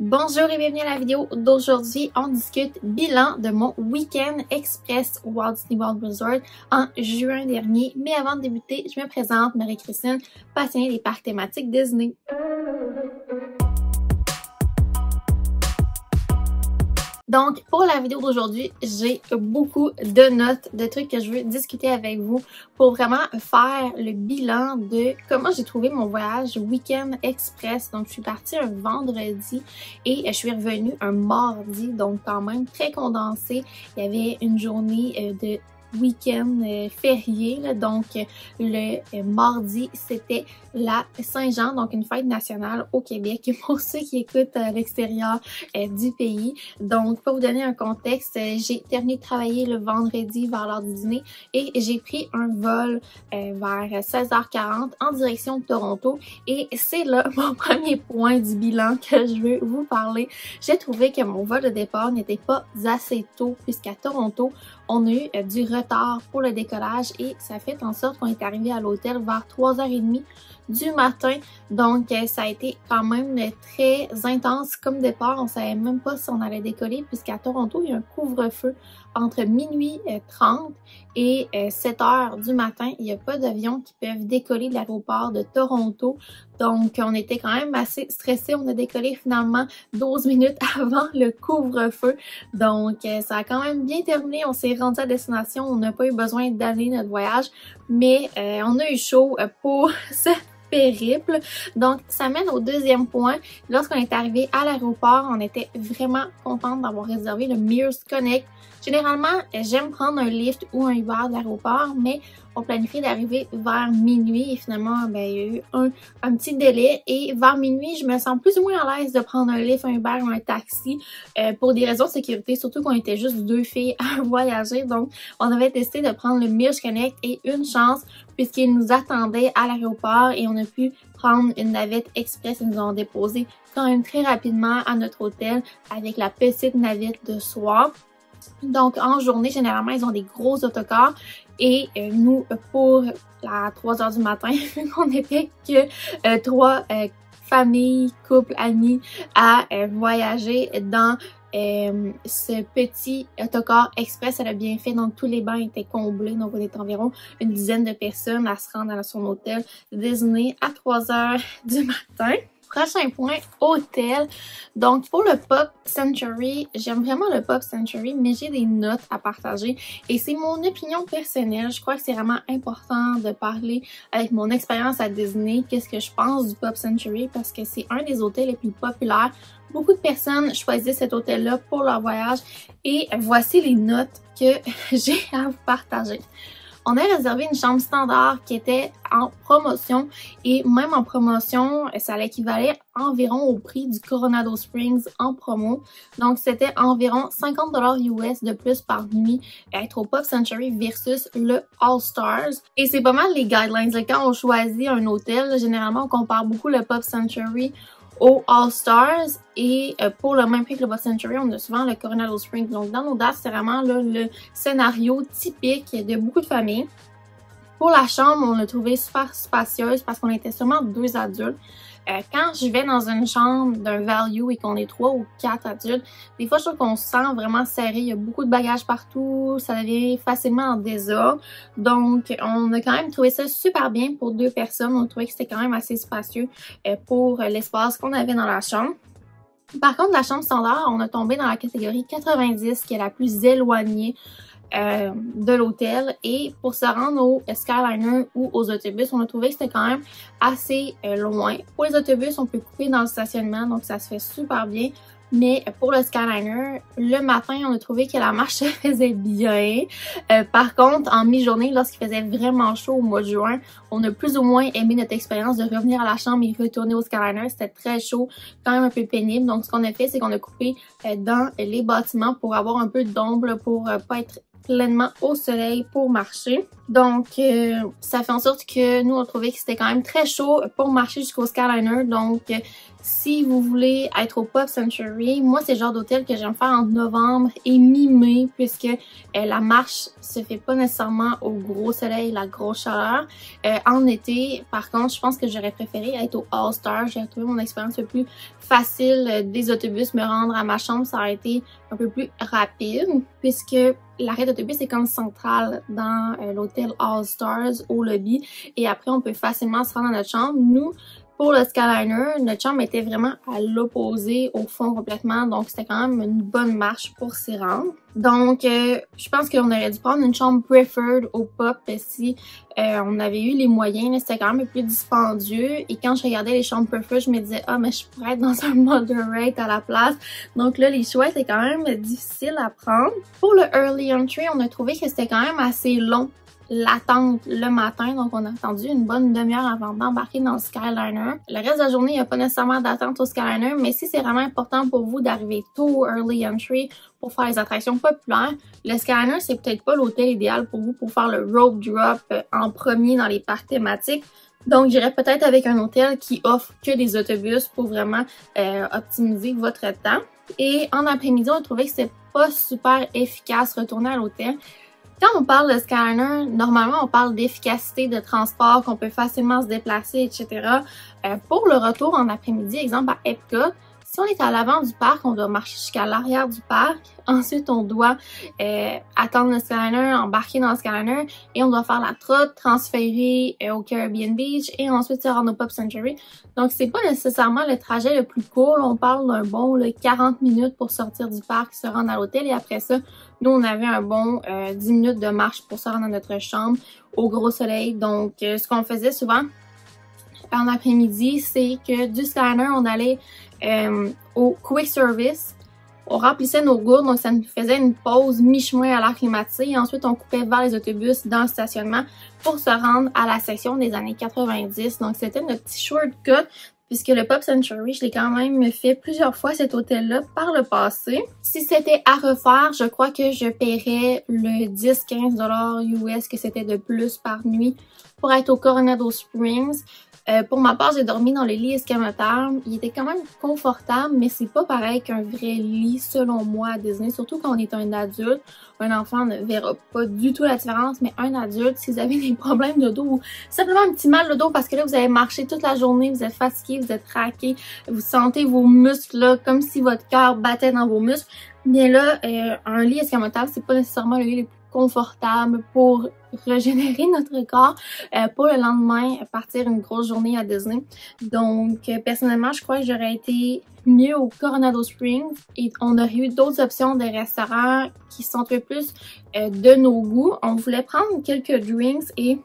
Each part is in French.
Bonjour et bienvenue à la vidéo d'aujourd'hui. On discute bilan de mon week-end express au Walt Disney World Resort en juin dernier. Mais avant de débuter, je me présente, Marie-Christine, passionnée des parcs thématiques Disney. Donc, pour la vidéo d'aujourd'hui, j'ai beaucoup de notes, de trucs que je veux discuter avec vous pour vraiment faire le bilan de comment j'ai trouvé mon voyage Week-end Express. Donc, je suis partie un vendredi et je suis revenue un mardi, donc quand même très condensé. Il y avait une journée de week-end férié, là. Donc le mardi c'était la Saint-Jean, donc une fête nationale au Québec pour ceux qui écoutent à l'extérieur du pays. Donc pour vous donner un contexte, j'ai terminé de travailler le vendredi vers l'heure du dîner et j'ai pris un vol vers 16h40 en direction de Toronto et c'est là mon premier point du bilan que je veux vous parler. J'ai trouvé que mon vol de départ n'était pas assez tôt puisqu'à Toronto on a eu du retard pour le décollage et ça fait en sorte qu'on est arrivé à l'hôtel vers 3h30 du matin. Donc ça a été quand même très intense comme départ. On savait même pas si on allait décoller puisqu'à Toronto, il y a un couvre-feu entre minuit 30 et 7h du matin. Il n'y a pas d'avions qui peuvent décoller de l'aéroport de Toronto. Donc on était quand même assez stressés. On a décollé finalement 12 minutes avant le couvre-feu. Donc ça a quand même bien terminé. On s'est rendu à destination. On n'a pas eu besoin d'annuler notre voyage. Mais on a eu chaud pour ce périple. Donc, ça mène au deuxième point. Lorsqu'on est arrivé à l'aéroport, on était vraiment contente d'avoir réservé le Mears Connect. Généralement, j'aime prendre un Lyft ou un Uber de l'aéroport, mais on planifie d'arriver vers minuit et finalement, il y a eu un petit délai et vers minuit, je me sens plus ou moins à l'aise de prendre un Lyft, un Uber ou un taxi pour des raisons de sécurité, surtout qu'on était juste deux filles à voyager. Donc, on avait décidé de prendre le Mears Connect et une chance puisqu'ils nous attendaient à l'aéroport et on a pu prendre une navette express. Ils nous ont déposé quand même très rapidement à notre hôtel avec la petite navette de soir. Donc, en journée, généralement, ils ont des gros autocars et nous, pour la 3h du matin, on n'était que 3 familles, couples, amis à voyager dans ce petit autocar express. Elle a bien fait, donc tous les bancs étaient comblés, donc on était environ une dizaine de personnes à se rendre à son hôtel Disney à 3h du matin. Prochain point, hôtel. Donc pour le Pop Century, j'aime vraiment le Pop Century, mais j'ai des notes à partager et c'est mon opinion personnelle. Je crois que c'est vraiment important de parler avec mon expérience à Disney, qu'est-ce que je pense du Pop Century parce que c'est un des hôtels les plus populaires. Beaucoup de personnes choisissent cet hôtel-là pour leur voyage et voici les notes que j'ai à vous partager. On a réservé une chambre standard qui était en promotion et même en promotion, ça l'équivalait environ au prix du Coronado Springs en promo. Donc, c'était environ 50 $ US de plus par nuit à être au Pop Century versus le All Stars. Et c'est pas mal les guidelines. Quand on choisit un hôtel, généralement, on compare beaucoup le Pop Century au All Stars et pour le même prix que le Pop Century, on a souvent le Coronado Springs. Donc dans nos dates, c'est vraiment là, le scénario typique de beaucoup de familles. Pour la chambre, on l'a trouvé super spacieuse parce qu'on était seulement 2 adultes. Quand je vais dans une chambre d'un value et qu'on est 3 ou 4 adultes, des fois je trouve qu'on se sent vraiment serré, il y a beaucoup de bagages partout, ça devient facilement en désordre. Donc on a quand même trouvé ça super bien pour 2 personnes, on trouvait que c'était quand même assez spacieux pour l'espace qu'on avait dans la chambre. Par contre, la chambre standard, on a tombé dans la catégorie 90 qui est la plus éloignée de l'hôtel et pour se rendre au Skyliner ou aux autobus, on a trouvé que c'était quand même assez loin. Pour les autobus, on peut couper dans le stationnement, donc ça se fait super bien. Mais pour le Skyliner, le matin, on a trouvé que la marche se faisait bien. Par contre, en mi-journée, lorsqu'il faisait vraiment chaud au mois de juin, on a plus ou moins aimé notre expérience de revenir à la chambre et retourner au Skyliner. C'était très chaud, quand même un peu pénible. Donc, ce qu'on a fait, c'est qu'on a coupé dans les bâtiments pour avoir un peu d'ombre, pour pas être pleinement au soleil pour marcher. Donc, ça fait en sorte que nous, on trouvait que c'était quand même très chaud pour marcher jusqu'au Skyliner. Donc, si vous voulez être au Pop Century, moi, c'est le genre d'hôtel que j'aime faire en novembre et mi-mai, puisque la marche se fait pas nécessairement au gros soleil, la grosse chaleur. En été, par contre, je pense que j'aurais préféré être au All-Star. J'ai trouvé mon expérience un peu plus facile des autobus. Me rendre à ma chambre, ça aurait été un peu plus rapide, puisque l'arrêt d'autobus est comme central dans l'hôtel All-Stars au lobby. Et après, on peut facilement se rendre à notre chambre. Nous, pour le Skyliner, notre chambre était vraiment à l'opposé, au fond complètement, donc c'était quand même une bonne marche pour s'y rendre. Donc, je pense qu'on aurait dû prendre une chambre preferred au Pop si on avait eu les moyens. C'était quand même un peu plus dispendieux. Et quand je regardais les chambres preferred, je me disais « Ah, mais je pourrais être dans un moderate à la place. » Donc là, les choix étaient quand même difficiles à prendre. Pour le early entry, on a trouvé que c'était quand même assez long l'attente le matin, donc on a attendu une bonne demi-heure avant d'embarquer dans le Skyliner. Le reste de la journée, il n'y a pas nécessairement d'attente au Skyliner, mais si c'est vraiment important pour vous d'arriver tôt au early entry pour faire les attractions populaires, le Skyliner, c'est peut-être pas l'hôtel idéal pour vous pour faire le rope drop en premier dans les parcs thématiques. Donc, j'irais peut-être avec un hôtel qui offre que des autobus pour vraiment optimiser votre temps. Et en après-midi, on a trouvé que c'était pas super efficace retourner à l'hôtel. Quand on parle de Skyliner, normalement, on parle d'efficacité de transport, qu'on peut facilement se déplacer, etc. Pour le retour en après-midi, exemple à Epcot, si on est à l'avant du parc, on doit marcher jusqu'à l'arrière du parc. Ensuite, on doit attendre le Skyliner, embarquer dans le Skyliner et on doit faire la trotte, transférer au Caribbean Beach et ensuite se rendre au Pop Century. Donc, c'est pas nécessairement le trajet le plus court. On parle d'un bon 40 minutes pour sortir du parc, se rendre à l'hôtel et après ça, nous, on avait un bon 10 minutes de marche pour se rendre à notre chambre au gros soleil. Donc, ce qu'on faisait souvent en après-midi, c'est que du Skyliner, on allait au quick service. On remplissait nos gourdes, donc ça nous faisait une pause mi-chemin à l'air climatisé et ensuite on coupait vers les autobus dans le stationnement pour se rendre à la section des années 90. Donc c'était notre petit shortcut puisque le Pop Century, je l'ai quand même fait plusieurs fois cet hôtel-là par le passé. Si c'était à refaire, je crois que je paierais le 10-15$ US que c'était de plus par nuit pour être au Coronado Springs. Pour ma part, j'ai dormi dans le lit escamotable. Il était quand même confortable, mais c'est pas pareil qu'un vrai lit selon moi à Disney, surtout quand on est un adulte. Un enfant ne verra pas du tout la différence, mais un adulte, si vous avez des problèmes de dos ou simplement un petit mal de dos parce que là, vous avez marché toute la journée, vous êtes fatigué, vous êtes craqué, vous sentez vos muscles là, comme si votre cœur battait dans vos muscles, bien là, un lit escamotable, c'est pas nécessairement le lit le plus confortable pour régénérer notre corps pour le lendemain partir une grosse journée à Disney. Donc personnellement, je crois que j'aurais été mieux au Coronado Springs et on aurait eu d'autres options de restaurants qui sont un peu plus de nos goûts. On voulait prendre quelques drinks et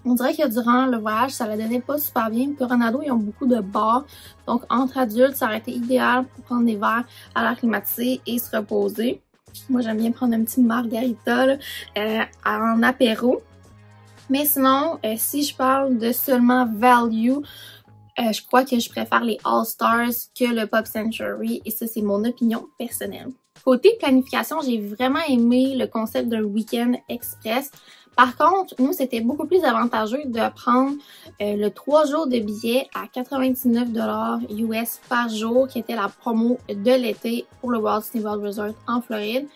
on dirait que durant le voyage, ça ne donnait pas super bien. Coronado, ils ont beaucoup de bars. Donc entre adultes, ça aurait été idéal pour prendre des verres à l'air climatisé et se reposer. Moi, j'aime bien prendre un petit margarita là, en apéro. Mais sinon, si je parle de seulement value, je crois que je préfère les All-Stars que le Pop Century. Et ça, c'est mon opinion personnelle. Côté planification, j'ai vraiment aimé le concept d'un week-end express. Par contre, nous, c'était beaucoup plus avantageux de prendre le 3 jours de billets à 99$ US par jour, qui était la promo de l'été pour le Walt Disney World Resort en Floride,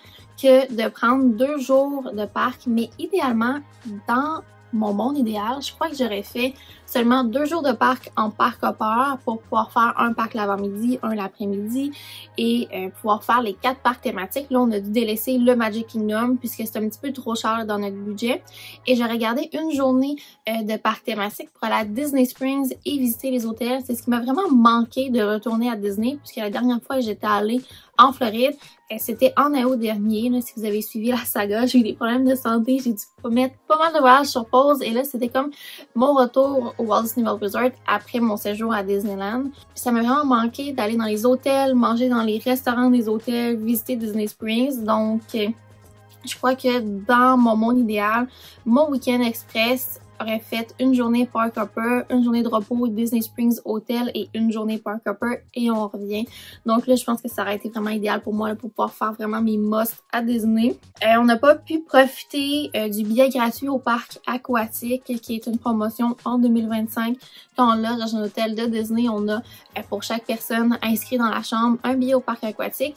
que de prendre 2 jours de parc. Mais idéalement, dans mon monde idéal, je crois que j'aurais fait seulement 2 jours de parc en parc hopper pour pouvoir faire un parc l'avant-midi, un l'après-midi et pouvoir faire les 4 parcs thématiques. Là, on a dû délaisser le Magic Kingdom puisque c'est un petit peu trop cher dans notre budget. Et j'aurais gardé une journée de parc thématique pour aller à Disney Springs et visiter les hôtels. C'est ce qui m'a vraiment manqué de retourner à Disney puisque la dernière fois que j'étais allée en Floride, c'était en août dernier. Là, si vous avez suivi la saga, j'ai eu des problèmes de santé. J'ai dû mettre pas mal de voyages sur pause. Et là, c'était comme mon retour au Walt Disney World Resort après mon séjour à Disneyland. Ça m'a vraiment manqué d'aller dans les hôtels, manger dans les restaurants des hôtels, visiter Disney Springs. Donc, je crois que dans mon monde idéal, mon week-end express aurait fait une journée Park Hopper, une journée de repos Disney Springs Hotel et une journée Park Hopper et on revient. Donc là, je pense que ça aurait été vraiment idéal pour moi là, pour pouvoir faire vraiment mes musts à Disney. On n'a pas pu profiter du billet gratuit au parc aquatique qui est une promotion en 2025. Quand on loge dans un hôtel de Disney, on a pour chaque personne inscrite dans la chambre un billet au parc aquatique.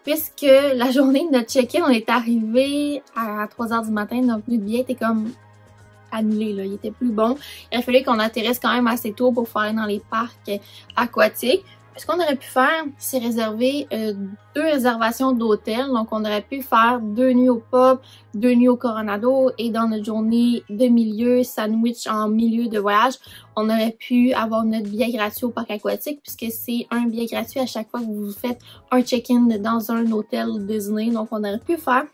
Puisque la journée de notre check-in, on est arrivé à 3h du matin, donc notre billet était comme annulé, là. Il était plus bon. Il a fallu qu'on atterrisse quand même assez tôt pour pouvoir aller dans les parcs aquatiques. Ce qu'on aurait pu faire, c'est réserver 2 réservations d'hôtel. Donc, on aurait pu faire 2 nuits au pub, 2 nuits au Coronado et dans notre journée de milieu, sandwich en milieu de voyage, on aurait pu avoir notre billet gratuit au parc aquatique puisque c'est un billet gratuit à chaque fois que vous faites un check-in dans un hôtel Disney. Donc, on aurait pu faire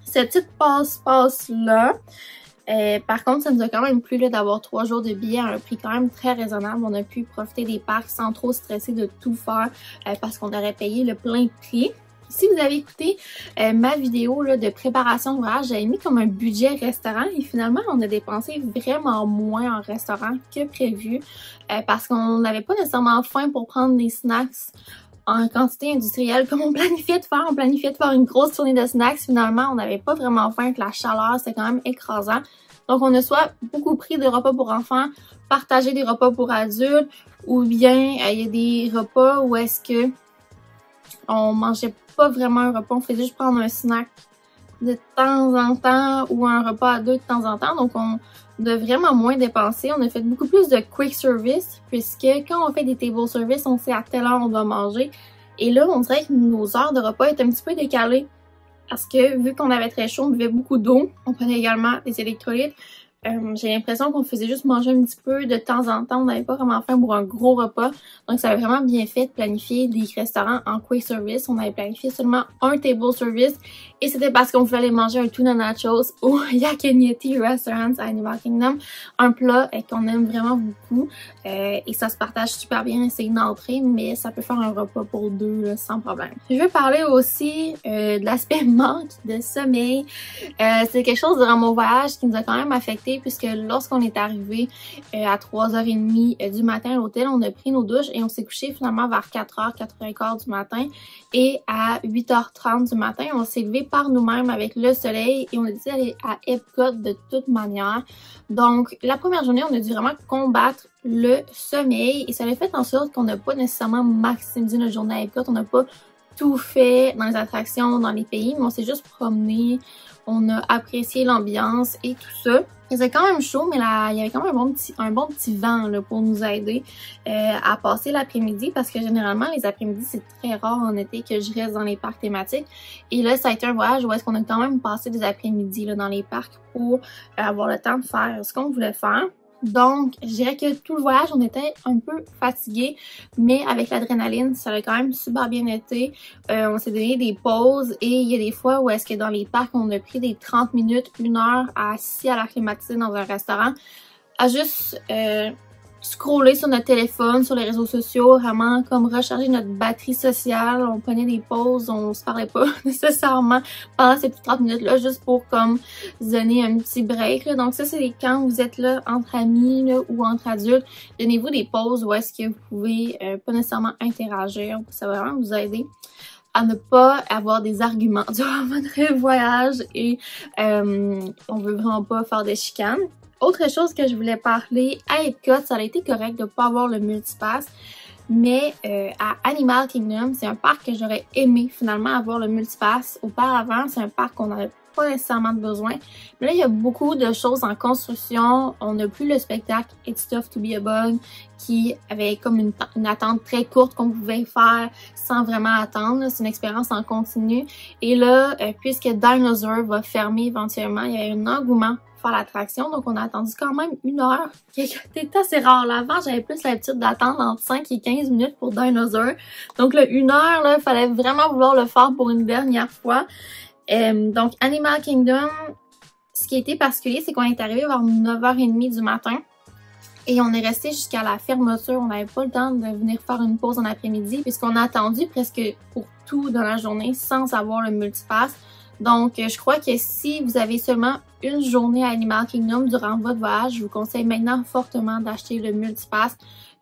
cette petite passe-passe-là. Par contre, ça nous a quand même plu d'avoir 3 jours de billets à un prix quand même très raisonnable. On a pu profiter des parcs sans trop stresser de tout faire parce qu'on aurait payé le plein prix. Si vous avez écouté ma vidéo là, de préparation de voyage, j'avais mis comme un budget restaurant et finalement, on a dépensé vraiment moins en restaurant que prévu parce qu'on n'avait pas nécessairement faim pour prendre des snacks en quantité industrielle comme on planifiait de faire. On planifiait de faire une grosse tournée de snacks. Finalement, on n'avait pas vraiment faim, que la chaleur, c'était quand même écrasant. Donc, on a soit beaucoup pris de repas pour enfants, partagé des repas pour adultes, ou bien il y a des repas où est-ce que on mangeait pas vraiment un repas, on faisait juste prendre un snack de temps en temps ou un repas à 2 de temps en temps. Donc, on a vraiment moins dépensé. On a fait beaucoup plus de quick service puisque quand on fait des table service, on sait à telle heure on doit manger. Et là, on dirait que nos heures de repas étaient un petit peu décalées parce que vu qu'on avait très chaud, on buvait beaucoup d'eau. On prenait également des électrolytes. J'ai l'impression qu'on faisait juste manger un petit peu de temps en temps. On n'avait pas vraiment faim pour un gros repas. Donc, ça avait vraiment bien fait de planifier des restaurants en quick service. On avait planifié seulement un table service. Et c'était parce qu'on voulait aller manger un tuna nachos au Yakinieti Restaurants à Animal Kingdom. Un plat qu'on aime vraiment beaucoup. Et ça se partage super bien. C'est une entrée, mais ça peut faire un repas pour 2 là, sans problème. Je veux parler aussi de l'aspect manque de sommeil. C'est quelque chose durant mon voyage qui nous a quand même affecté puisque lorsqu'on est arrivé à 3h30 du matin à l'hôtel, on a pris nos douches et on s'est couché finalement vers 4h, 4h15 du matin. Et à 8h30 du matin, on s'est levé par nous-mêmes avec le soleil et on a décidé d'aller à Epcot de toute manière. Donc, la première journée, on a dû vraiment combattre le sommeil et ça a fait en sorte qu'on n'a pas nécessairement maximisé notre journée à Epcot. On n'a pas tout fait dans les attractions, dans les pays, mais on s'est juste promené. On a apprécié l'ambiance et tout ça. Il faisait quand même chaud, mais là, il y avait quand même un bon petit vent là, pour nous aider à passer l'après-midi parce que généralement, les après-midi, c'est très rare en été que je reste dans les parcs thématiques. Et là, ça a été un voyage où est-ce qu'on a quand même passé des après-midi dans les parcs pour avoir le temps de faire ce qu'on voulait faire. Donc, je dirais que tout le voyage, on était un peu fatigués, mais avec l'adrénaline, ça a quand même super bien été. On s'est donné des pauses et il y a des fois où est-ce que dans les parcs, on a pris des 30 minutes, 1 heure assis à l'air climatisé dans un restaurant, à juste scroller sur notre téléphone, sur les réseaux sociaux, vraiment comme recharger notre batterie sociale. On prenait des pauses, on se parlait pas nécessairement pendant ces petites 30 minutes-là, juste pour comme se donner un petit break. Là. Donc ça, c'est quand vous êtes là entre amis là, ou entre adultes, donnez-vous des pauses où est-ce que vous pouvez pas nécessairement interagir. Ça va vraiment vous aider à ne pas avoir des arguments durant votre voyage et on veut vraiment pas faire des chicanes. Autre chose que je voulais parler, à Epcot, ça a été correct de ne pas avoir le multipass, mais à Animal Kingdom, c'est un parc que j'aurais aimé finalement avoir le multipass. Auparavant, c'est un parc qu'on n'avait pas nécessairement besoin. Mais là, il y a beaucoup de choses en construction. On n'a plus le spectacle It's Tough to be a Bug qui avait comme une attente très courte qu'on pouvait faire sans vraiment attendre. C'est une expérience en continu. Et là, puisque Dinosaur va fermer éventuellement, il y a un engouement pour faire l'attraction. Donc, on a attendu quand même 1 heure. C'était assez rare. Là, avant, j'avais plus l'habitude d'attendre entre 5 et 15 minutes pour Dinosaur. Donc, là, 1 heure, là, il fallait vraiment vouloir le faire pour une dernière fois. Donc, Animal Kingdom, ce qui a été particulier, c'est qu'on est arrivé vers 9h30 du matin et on est resté jusqu'à la fermeture. On n'avait pas le temps de venir faire une pause en après-midi puisqu'on a attendu presque pour tout dans la journée sans avoir le multipass. Donc, je crois que si vous avez seulement une journée à Animal Kingdom durant votre voyage, je vous conseille maintenant fortement d'acheter le Multipass.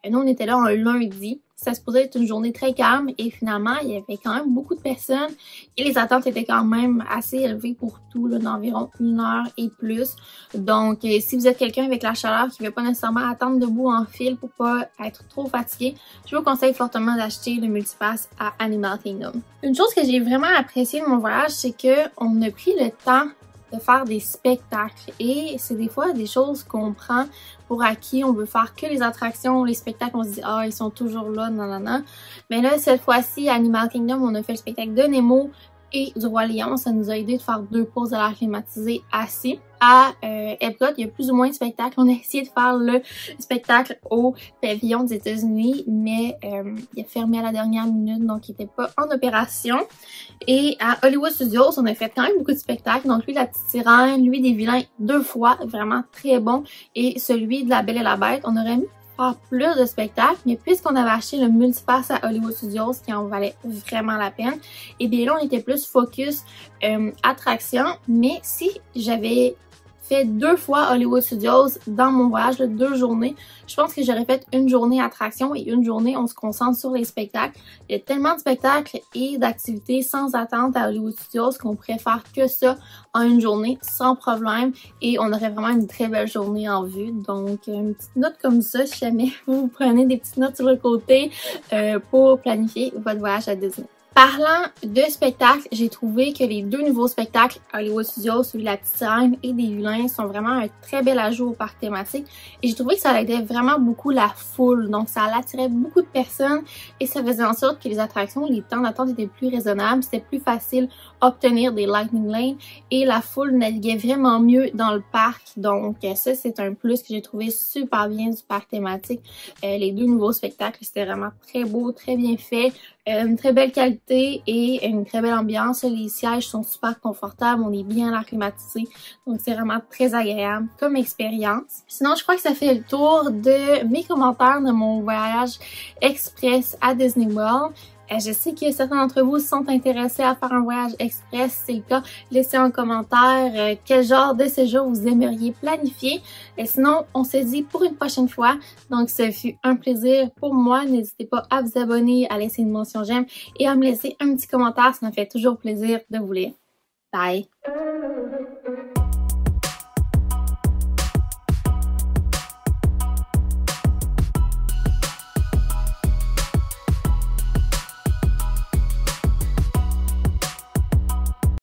Nous, on était là un lundi. Ça se posait être une journée très calme et finalement, il y avait quand même beaucoup de personnes et les attentes étaient quand même assez élevées pour tout, là, d'environ 1 heure et plus. Donc, si vous êtes quelqu'un avec la chaleur qui ne veut pas nécessairement attendre debout en file pour pas être trop fatigué, je vous conseille fortement d'acheter le Multipass à Animal Kingdom. Une chose que j'ai vraiment appréciée de mon voyage, c'est qu'on a pris le temps de faire des spectacles et c'est des fois des choses qu'on prend pour acquis, on veut faire que les attractions, les spectacles, on se dit ah ils sont toujours là, nanana. Mais là cette fois-ci à Animal Kingdom, on a fait le spectacle de Nemo et du Roi Lion, ça nous a aidé de faire 2 pauses à l'air climatisé assis. À Epcot, il y a plus ou moins de spectacles. On a essayé de faire le spectacle au pavillon des États-Unis, mais il a fermé à la dernière minute, donc il n'était pas en opération. Et à Hollywood Studios, on a fait quand même beaucoup de spectacles. Donc lui, la petite sirène, lui des vilains 2 fois, vraiment très bon. Et celui de la Belle et la Bête, on aurait mis faire plus de spectacles, mais puisqu'on avait acheté le Multipass à Hollywood Studios qui en valait vraiment la peine, et bien là on était plus focus attraction, mais si j'avais fait 2 fois Hollywood Studios dans mon voyage de 2 journées, je pense que j'aurais fait une journée attraction et une journée on se concentre sur les spectacles. Il y a tellement de spectacles et d'activités sans attente à Hollywood Studios qu'on pourrait faire que ça en une journée sans problème et on aurait vraiment une très belle journée en vue. Donc une petite note comme ça si jamais vous prenez des petites notes sur le côté pour planifier votre voyage à Disney. Parlant de spectacles, j'ai trouvé que les 2 nouveaux spectacles Hollywood Studios, celui de la petite sirène et des vilains, sont vraiment un très bel ajout au parc thématique. Et j'ai trouvé que ça aidait vraiment beaucoup la foule. Donc ça attirait beaucoup de personnes et ça faisait en sorte que les attractions, les temps d'attente étaient plus raisonnables. C'était plus facile d'obtenir des Lightning Lane et la foule naviguait vraiment mieux dans le parc. Donc ça, c'est un plus que j'ai trouvé super bien du parc thématique. Les 2 nouveaux spectacles, c'était vraiment très beau, très bien fait. Une très belle qualité et une très belle ambiance. Les sièges sont super confortables, on est bien à l'air climatisé, donc c'est vraiment très agréable comme expérience. Sinon, je crois que ça fait le tour de mes commentaires de mon voyage express à Disney World. Je sais que certains d'entre vous sont intéressés à faire un voyage express. Si c'est le cas, laissez en commentaire quel genre de séjour vous aimeriez planifier. Et sinon, on se dit pour une prochaine fois. Donc, ce fut un plaisir pour moi. N'hésitez pas à vous abonner, à laisser une mention j'aime et à me laisser un petit commentaire. Ça me fait toujours plaisir de vous lire. Bye!